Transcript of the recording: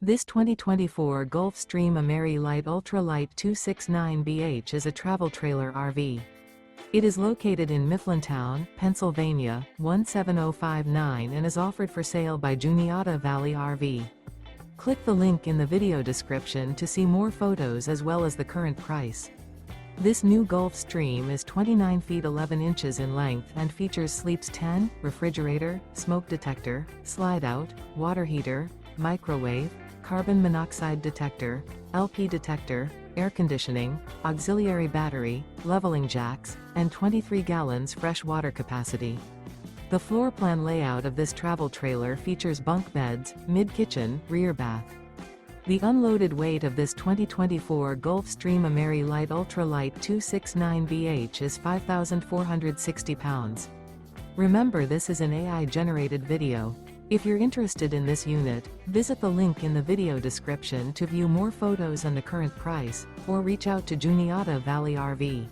This 2024 Gulfstream Ameri-Lite Ultralight 269BH is a travel trailer RV. It is located in Mifflintown, Pennsylvania, 17059 and is offered for sale by Juniata Valley RV. Click the link in the video description to see more photos as well as the current price. This new Gulfstream is 29 feet 11 inches in length and features sleeps 10, refrigerator, smoke detector, slide-out, water heater, microwave, carbon monoxide detector, LP detector, air conditioning, auxiliary battery, leveling jacks, and 23 gallons fresh water capacity. The floor plan layout of this travel trailer features bunk beds, mid-kitchen, rear bath. The unloaded weight of this 2024 Gulfstream Ameri-Lite Ultralight 269BH is 5,460 pounds. Remember, this is an AI-generated video. If you're interested in this unit, visit the link in the video description to view more photos and the current price, or reach out to Juniata Valley RV.